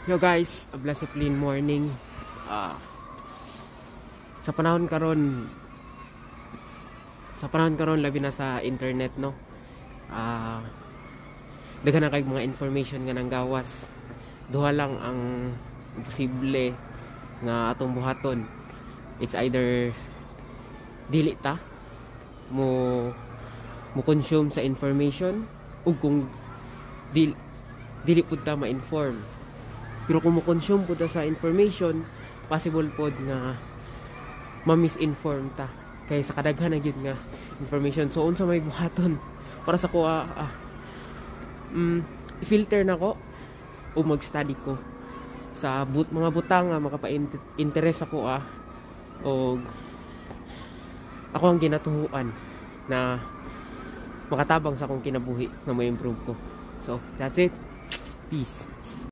Yo guys, a blessed clean morning. Sa panahon karon labi na sa internet, no. Daghan na kay mga information nga nang gawas. Duha lang ang posible nga atong buhaton. It's either dili ta mo consume sa information, ug kung dili pud ta ma-inform. Pero kung mo consume pud ta sa information, possible pod nga ma-misinform ta kay sa kadaghan na gyud nga information. So unsa may buhaton para sa ko i-filter na ko o mag-study ko sa mga butang nga makapa-interest ako o ako ang ginatuhuan na makatabang sa akong kinabuhi na may improve ko. So that's it.